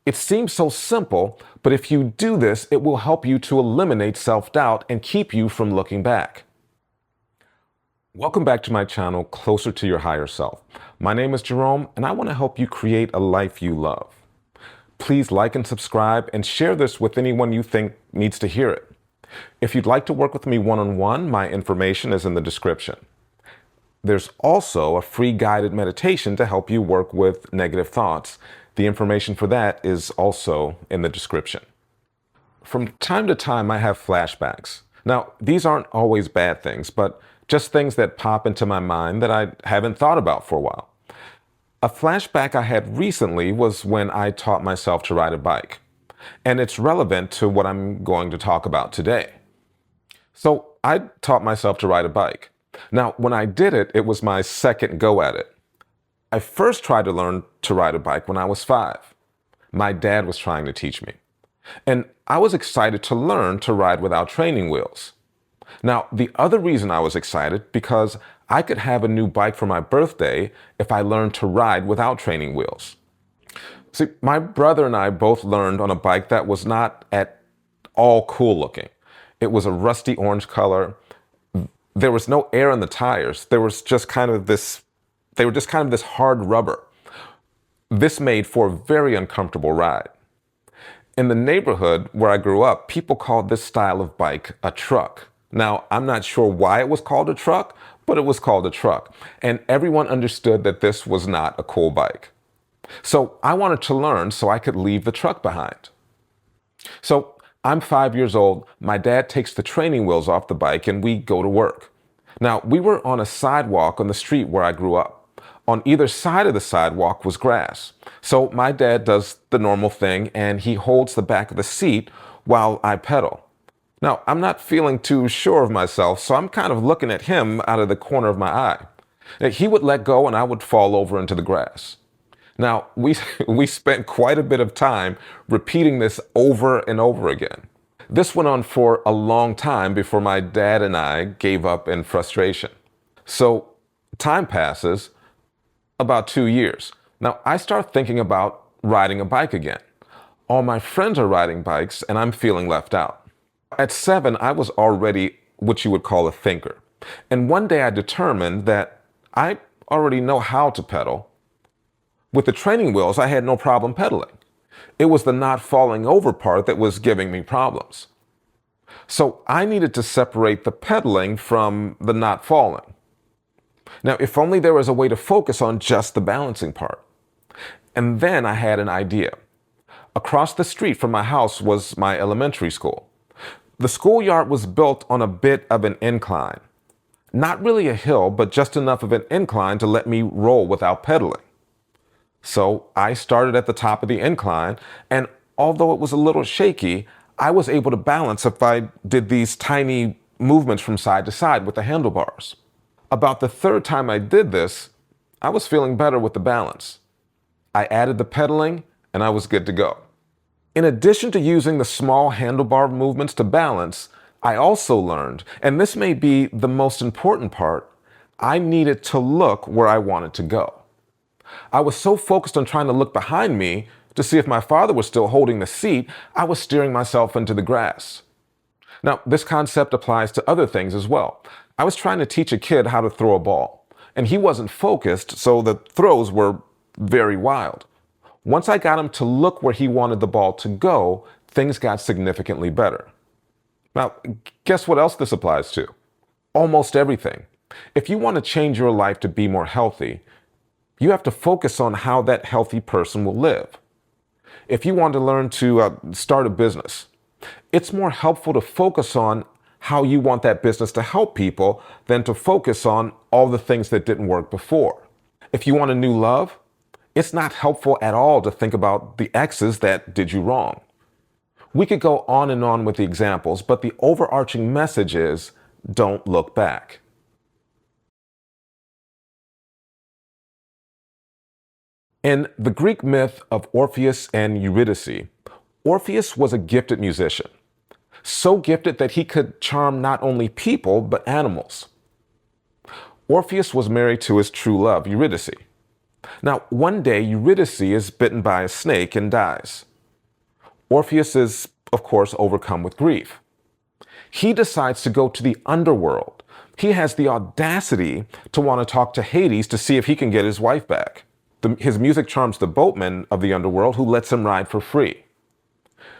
It seems so simple, but if you do this, it will help you to eliminate self-doubt and keep you from looking back. Welcome back to my channel, Closer to Your Higher Self. My name is Jerome, and I want to help you create a life you love. Please like and subscribe and share this with anyone you think needs to hear it. If you'd like to work with me one-on-one, my information is in the description. There's also a free guided meditation to help you work with negative thoughts. The information for that is also in the description. From time to time, I have flashbacks. Now, these aren't always bad things, but just things that pop into my mind that I haven't thought about for a while. A flashback I had recently was when I taught myself to ride a bike, and it's relevant to what I'm going to talk about today. So I taught myself to ride a bike. Now, when I did it, it was my second go at it. I first tried to learn to ride a bike when I was 5. My dad was trying to teach me. And I was excited to learn to ride without training wheels. Now, the other reason I was excited because I could have a new bike for my birthday if I learned to ride without training wheels. See, my brother and I both learned on a bike that was not at all cool looking. It was a rusty orange color. There was no air in the tires. They were just kind of this hard rubber. This made for a very uncomfortable ride. In the neighborhood where I grew up, people called this style of bike a truck. Now, I'm not sure why it was called a truck, but it was called a truck. And everyone understood that this was not a cool bike. So I wanted to learn so I could leave the truck behind. So I'm 5 years old. My dad takes the training wheels off the bike and we go to work. Now, we were on a sidewalk on the street where I grew up. On either side of the sidewalk was grass. So my dad does the normal thing and he holds the back of the seat while I pedal. Now, I'm not feeling too sure of myself, so I'm kind of looking at him out of the corner of my eye. Now, he would let go and I would fall over into the grass. Now, we spent quite a bit of time repeating this over and over again. This went on for a long time before my dad and I gave up in frustration. So time passes, about 2 years. Now, I start thinking about riding a bike again. All my friends are riding bikes and I'm feeling left out. At 7, I was already what you would call a thinker. And one day I determined that I already know how to pedal. With the training wheels, I had no problem pedaling. It was the not falling over part that was giving me problems. So I needed to separate the pedaling from the not falling. Now, if only there was a way to focus on just the balancing part. And then I had an idea. Across the street from my house was my elementary school. The schoolyard was built on a bit of an incline. Not really a hill, but just enough of an incline to let me roll without pedaling. So I started at the top of the incline, and although it was a little shaky, I was able to balance if I did these tiny movements from side to side with the handlebars. About the 3rd time I did this, I was feeling better with the balance. I added the pedaling, and I was good to go. In addition to using the small handlebar movements to balance, I also learned, and this may be the most important part, I needed to look where I wanted to go. I was so focused on trying to look behind me to see if my father was still holding the seat, I was steering myself into the grass. Now, this concept applies to other things as well. I was trying to teach a kid how to throw a ball, and he wasn't focused, so the throws were very wild. Once I got him to look where he wanted the ball to go, things got significantly better. Now, guess what else this applies to? Almost everything. If you want to change your life to be more healthy, you have to focus on how that healthy person will live. If you want to learn to start a business, it's more helpful to focus on how you want that business to help people than to focus on all the things that didn't work before. If you want a new love, it's not helpful at all to think about the exes that did you wrong. We could go on and on with the examples, but the overarching message is don't look back. In the Greek myth of Orpheus and Eurydice, Orpheus was a gifted musician, so gifted that he could charm not only people, but animals. Orpheus was married to his true love, Eurydice. Now, one day, Eurydice is bitten by a snake and dies. Orpheus is, of course, overcome with grief. He decides to go to the underworld. He has the audacity to want to talk to Hades to see if he can get his wife back. His music charms the boatman of the underworld, who lets him ride for free.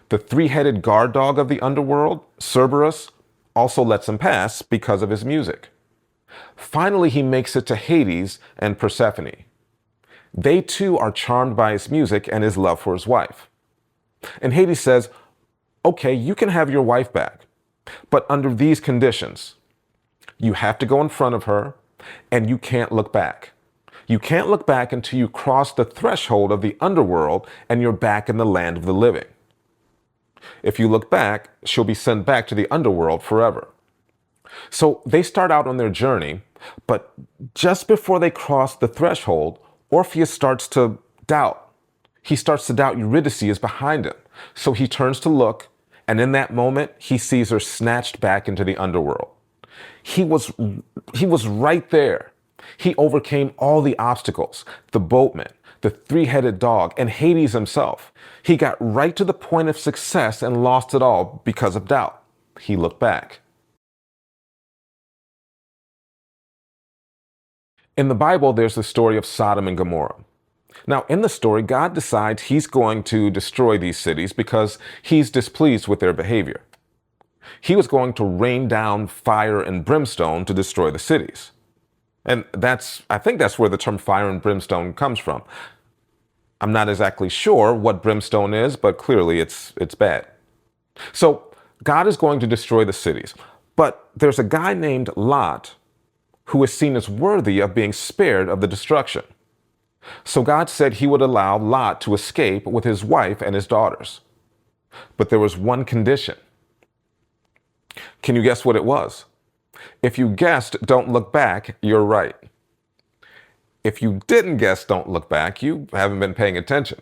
The three-headed guard dog of the underworld, Cerberus, also lets him pass because of his music. Finally, he makes it to Hades and Persephone. They too are charmed by his music and his love for his wife. And Hades says, okay, you can have your wife back, but under these conditions. You have to go in front of her, and you can't look back. You can't look back until you cross the threshold of the underworld and you're back in the land of the living. If you look back, she'll be sent back to the underworld forever. So they start out on their journey, but just before they cross the threshold, Orpheus starts to doubt. He starts to doubt Eurydice is behind him. So he turns to look, and in that moment, he sees her snatched back into the underworld. He was right there. He overcame all the obstacles, the boatman, the three-headed dog, and Hades himself. He got right to the point of success and lost it all because of doubt. He looked back. In the Bible, there's the story of Sodom and Gomorrah. Now, in the story, God decides he's going to destroy these cities because he's displeased with their behavior. He was going to rain down fire and brimstone to destroy the cities. And I think that's where the term fire and brimstone comes from. I'm not exactly sure what brimstone is, but clearly it's bad. So God is going to destroy the cities. But there's a guy named Lot who is seen as worthy of being spared of the destruction. So God said he would allow Lot to escape with his wife and his daughters. But there was one condition. Can you guess what it was? If you guessed don't look back, you're right. If you didn't guess don't look back, you haven't been paying attention.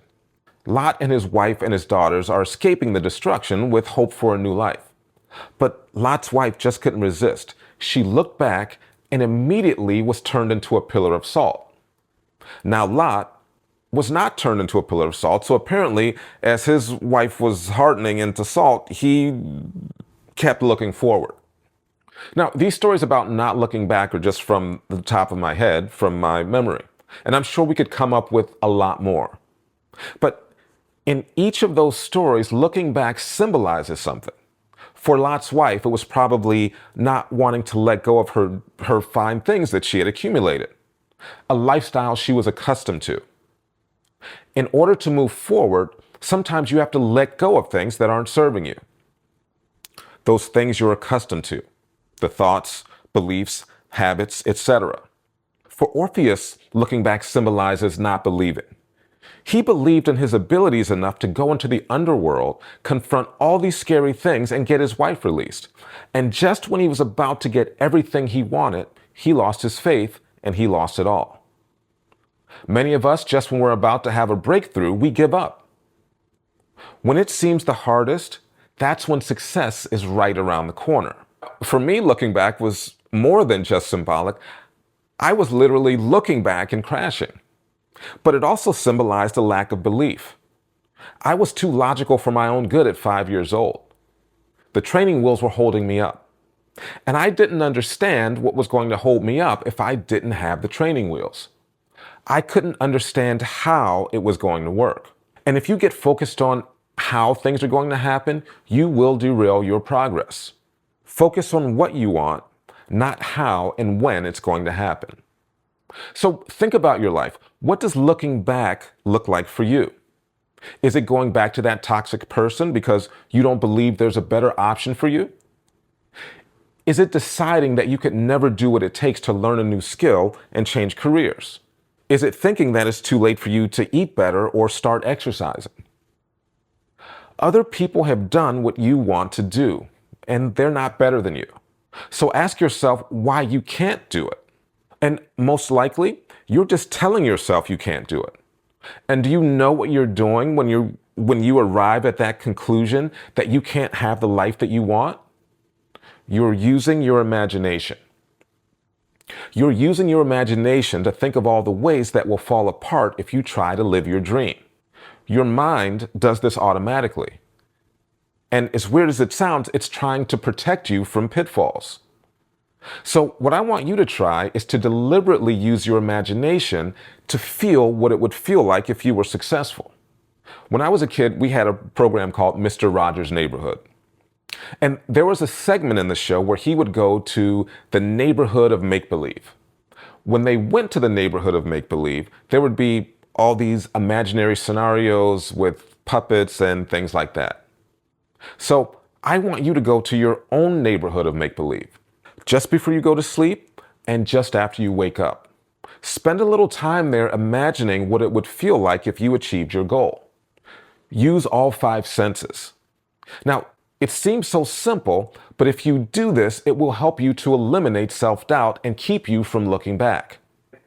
Lot and his wife and his daughters are escaping the destruction with hope for a new life. But Lot's wife just couldn't resist. She looked back and immediately was turned into a pillar of salt. Now, Lot was not turned into a pillar of salt, so apparently, as his wife was hardening into salt, he kept looking forward. Now, these stories about not looking back are just from the top of my head, from my memory, and I'm sure we could come up with a lot more. But in each of those stories, looking back symbolizes something. For Lot's wife, it was probably not wanting to let go of her fine things that she had accumulated, a lifestyle she was accustomed to. In order to move forward, sometimes you have to let go of things that aren't serving you. Those things you're accustomed to, the thoughts, beliefs, habits, etc. For Orpheus, looking back symbolizes not believing. He believed in his abilities enough to go into the underworld, confront all these scary things, and get his wife released. And just when he was about to get everything he wanted, he lost his faith and he lost it all. Many of us, just when we're about to have a breakthrough, we give up. When it seems the hardest, that's when success is right around the corner. For me, looking back was more than just symbolic. I was literally looking back and crashing. But it also symbolized a lack of belief. I was too logical for my own good at 5 years old. The training wheels were holding me up. And I didn't understand what was going to hold me up if I didn't have the training wheels. I couldn't understand how it was going to work. And if you get focused on how things are going to happen, you will derail your progress. Focus on what you want, not how and when it's going to happen. So think about your life. What does looking back look like for you? Is it going back to that toxic person because you don't believe there's a better option for you? Is it deciding that you could never do what it takes to learn a new skill and change careers? Is it thinking that it's too late for you to eat better or start exercising? Other people have done what you want to do, and they're not better than you. So ask yourself why you can't do it. And most likely, you're just telling yourself you can't do it. And do you know what you're doing when you arrive at that conclusion that you can't have the life that you want? You're using your imagination. You're using your imagination to think of all the ways that will fall apart if you try to live your dream. Your mind does this automatically. And as weird as it sounds, it's trying to protect you from pitfalls. So what I want you to try is to deliberately use your imagination to feel what it would feel like if you were successful. When I was a kid, we had a program called Mr. Rogers' Neighborhood. And there was a segment in the show where he would go to the neighborhood of make-believe. When they went to the neighborhood of make-believe, there would be all these imaginary scenarios with puppets and things like that. So I want you to go to your own neighborhood of make-believe, just before you go to sleep and just after you wake up. Spend a little time there imagining what it would feel like if you achieved your goal. Use all 5 senses. Now, it seems so simple, but if you do this, it will help you to eliminate self-doubt and keep you from looking back.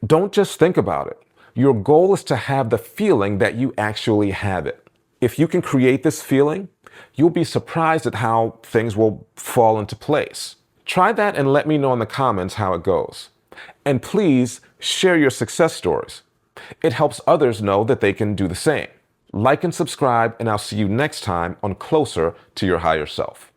Don't just think about it. Your goal is to have the feeling that you actually have it. If you can create this feeling, you'll be surprised at how things will fall into place. Try that and let me know in the comments how it goes. And please share your success stories. It helps others know that they can do the same. Like and subscribe, and I'll see you next time on Closer to Your Higher Self.